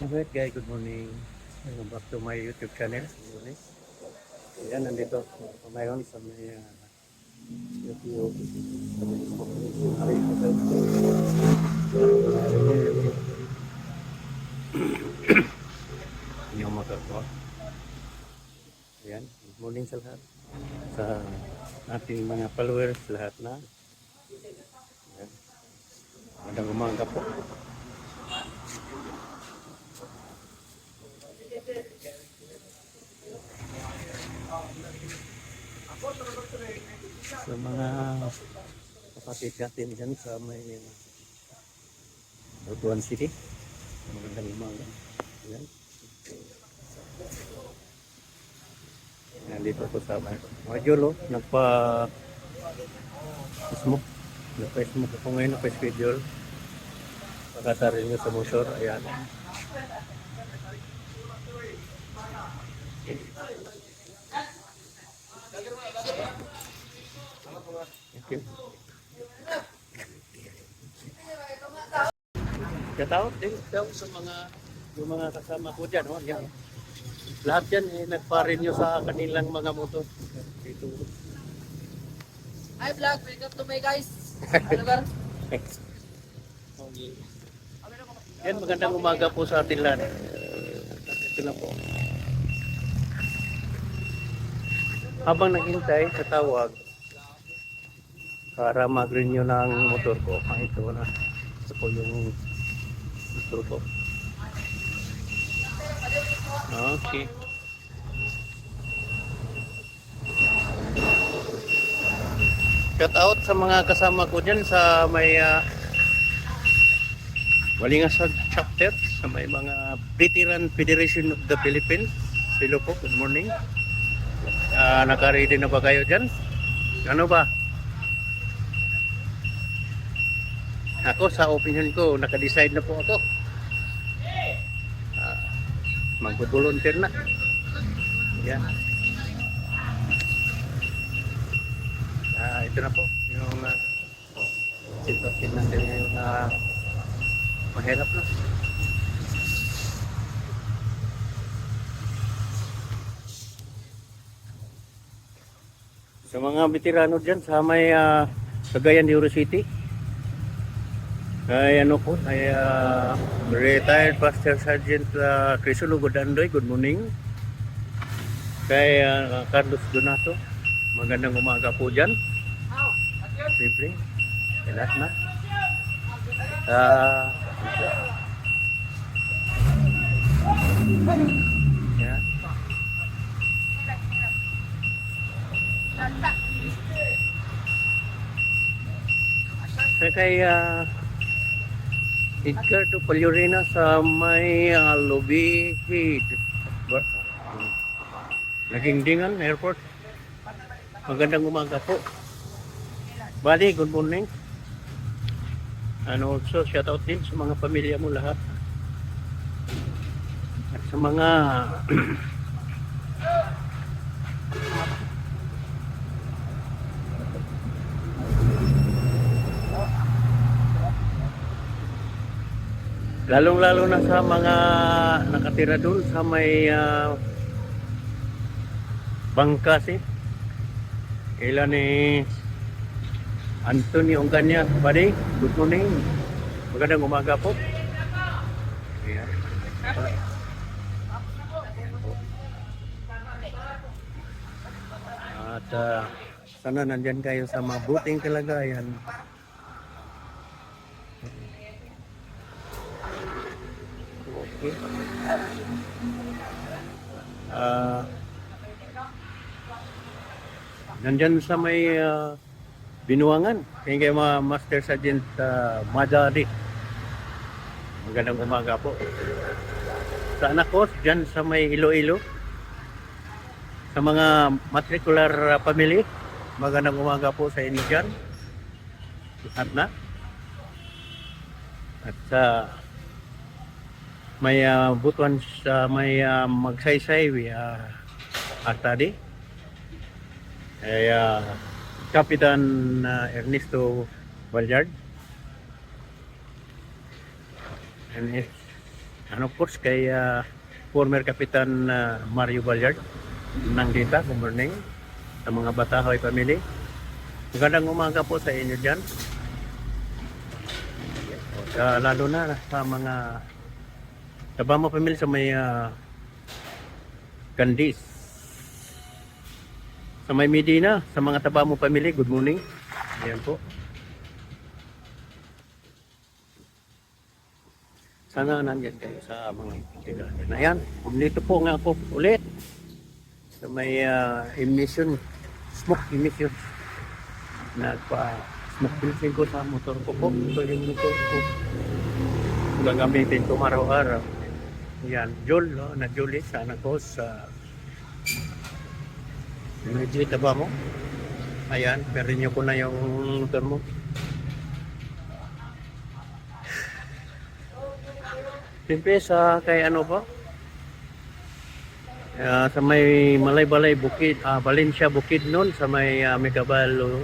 Alright guys, good morning. Welcome back to my YouTube channel. Good morning. Ayan, nandito ngayon sa may YouTube. Yung magagawa. Ayan, good morning sa lahat. Sa ating mga followers, lahat na. Ayan, magandang umaga po. Sa mga kapatid natin dyan sa may Butuan City. Magandang umaga. Ayan. Nandito po sa mga Jolo. Nagpa-smoke ako ngayon. Nagpa-schedule. Pagkasarin nyo sa motor. Ayan. Okay. Katawag din daw sa yung mga kasama ko dyan. Oh, yan. Lahat yan nagpa-renew sa kanilang mga motor. Dito. Hi vlog, welcome to my guys. Ano ba? Yan, magandang umaga po sa atin lahat. Ito na po. Habang naghintay sa tawag para mag-renew ng motor ko, ito na. Ito po yung motor ko. Okay. Shout out sa mga kasama ko dyan sa may Walingasag chapter, sa may mga Veteran Federation of the Philippines. Hello po, good morning. Naka-ready na ba kayo dyan? Ano ba? Ako, sa opinion ko, naka-decide na po ako. Mag-volunteer na. Yan. Ito na po yung sitwasyon natin ngayon na mahirap na. Sa mga veterano dyan sa may Cagayan de Oro City, ay ano po, ay retired Master Sergeant Crisolo Godandoy, good morning. Kay Carlos Donato, magandang umaga po dyan. Siyempre, lahat na. Yeah. Kay Edgardo Palyurina sa may Lobby Nagingdingan Airport. Magandang umaga po. Bali, good morning. And also, shout out din sa mga pamilya mo lahat. At sa mga lalong-lalo na sa mga nakatira doon sa may Bangkasi. Ilan ni Anthony Onganya, buddy. Good morning. Magandang umaga po. Ayan. At sana nandyan kayo sa mabuting kalagayan. Okay. Nandyan sa may Binuangan, kaya mga Master Sergeant Madari. Magandang umaga po. Sa anak ko, dyan sa may Iloilo, sa mga matricular family, magandang umaga po sa inyo dyan. Lahat na. At sa may Butuan sa may Magsaysay, Atadi. Ay Kapitan Ernesto Balyard and And of course, kay former Kapitan Mario Ballard ng Dita, good morning. Sa mga Batahoy family. Magandang umaga po sa inyo dyan. Lalo na sa mga Tabamo family sa may Candis. Sa may Medina, sa mga Tabamo family, good morning. Ayan po. Sana nandiyan kayo sa mga kaibigan. Ayan, dito po nga ako ulit sa may emission, smoke emission. Nagpa-smoke filtering ko sa motor ko po. Ito yung motor ko. Gagamitin ko araw-araw. Yan, Jol, no? Na Julie, sana ko sa Energy Tabamo. Ayan, pero ko na yung motor mo. Siyempre sa kay ano pa? Sa may Malay-Balay Bukid, Valencia Bukid noon, sa may Micabalo,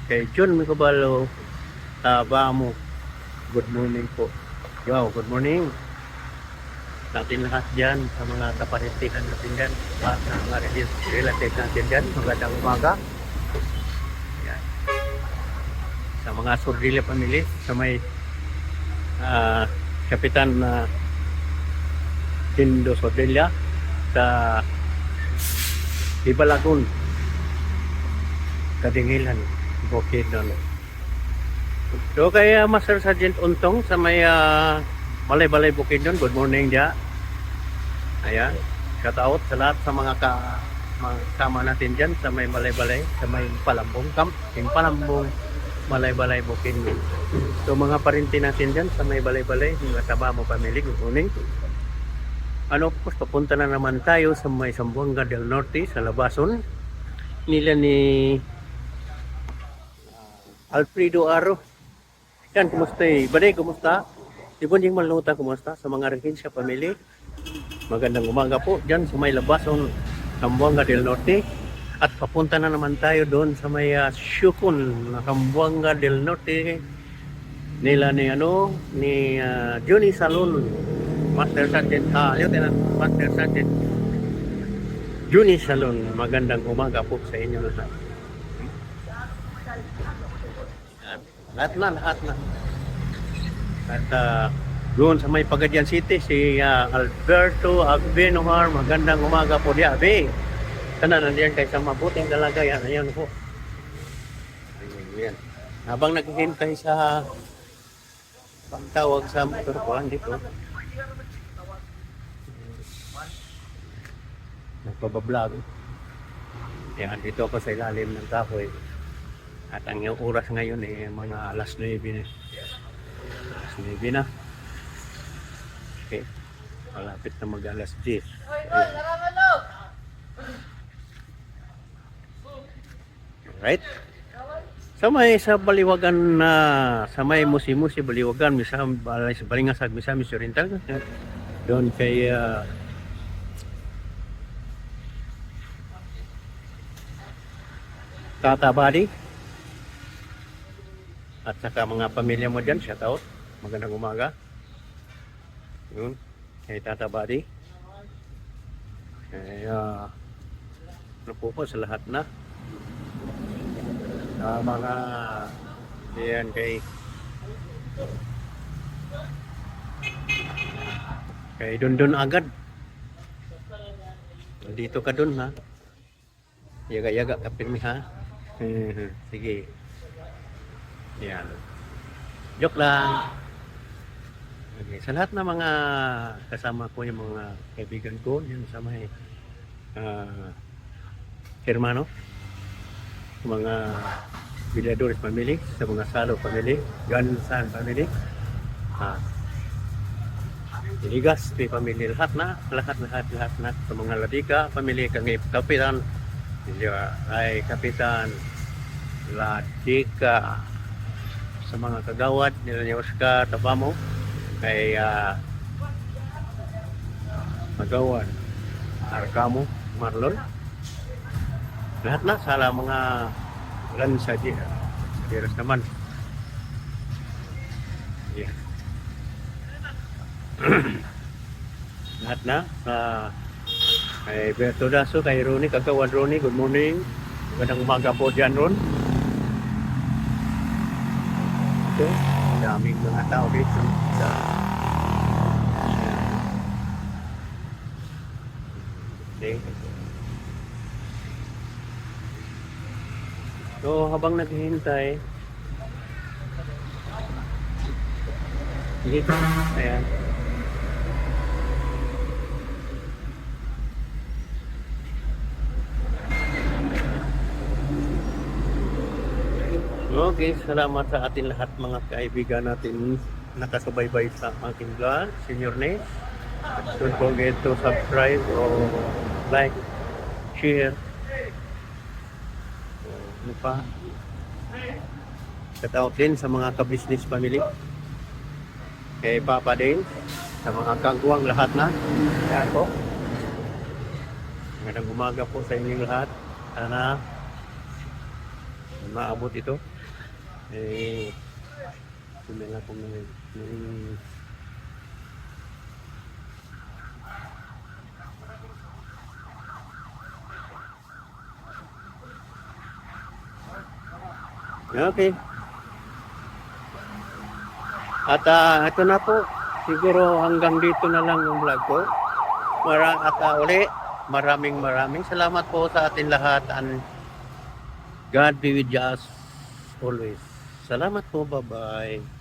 kay John Micabalo, Tabamo. Good morning po. Wow, good morning. Natin lahat dyan, sa mga kaparitihan natin dyan, at sa mga relative natin dyan, magandang umaga. Yan. Sa mga Sordilla family, sa may Kapitan Tindo Sordilla, sa Ibalagon, Kadingilan, Bukid noon. So kay Master Sergeant Untong sa may Malay-Balay Bukid nun, good morning dia. Ayan, shout out sa lahat sa mga kasama natin dyan sa may Malay-Balay, sa may Palambong Camp, yung Palambong Malay-Balay Bukid nun. So mga parinti natin dyan sa may Balay-Balay, mga Tabamo family, good morning. Ano po, papunta na naman tayo sa may Zamboanga del Norte, sa Labason. Nila ni Alfredo Aro. Yan, kumusta eh? Baday, kumusta? Ibon yung maluta, kumusta? Sa mga Regencia family. Magandang umaga po. Diyan sa may Labason, Zamboanga del Norte. At papunta na naman tayo doon sa may Shukon, Zamboanga del Norte. Nila ni Johnny Salon, Master Sergeant, Lieutenant Master Sergeant Johnny Salon. Magandang umaga po sa inyo lahat. Lahat na. At doon sa may Pagadian City, si Alberto Abenohar, magandang umaga po diya. Abe, sana nandiyan kayo sa mabuting kalagayan. Ayan po. Ayan. Habang naghihintay sa pagtawag sa motor ko, dito. Nagpabablog. Ayan, dito ako sa ilalim ng kahoy. At ang oras ngayon mga alas 9 na. Alas 9 na. Okay. Malapit na mag alas 10. Alright. Sa Baliwagan na sa may Musi-Musi Baliwagan, Balingasag, Misamis Oriental. Doon kay Tata Badi. At saka mga pamilya mo dyan, shout out. Magandang umaga. Yun, kay Tata Badi. Kaya, ano po sa lahat na. Mga, yan kay Dundun agad. Dito ka dun ha. Yaga-yaga ka pirmi ha. Sige. Yan. Joke lang. Okay. Sa lahat ng mga kasama ko, yung mga kaibigan ko, yun sa may hermano, mga Villadores family, sa mga Salo family, Gansan family, Iligas family, lahat na, sa mga Ladika family, kang Kapitan, ay Kapitan Ladika, sa mga kagawad nila ni Oscar Tabamo, kay Magawad Arcamo Marlon, lahat na sa mga lansa diras naman. Yeah. Lahat na. Kay Berto Daso, kay Ronnie, kagawad Ronnie, good morning. Magandang umaga po dyan, Ron. Ito, daming mga tao dito. Okay. So, habang naghihintay, dito, ayan. Okay, salamat sa atin lahat mga kaibigan natin nakasubaybay sa aking vlog, Senior Nate. Don't forget to subscribe or like, share. Ano pa? Shout out din sa mga ka-business family. Kay Papa din, sa mga kagwang lahat na. Kaya po. Magandang umaga po sa inyong lahat. Sana maabot ito. Kumila ko na okay. At ito na po. Siguro hanggang dito na lang yung vlog ko. Uli, maraming salamat po sa atin lahat and God be with us always. Salamat po. Bye-bye.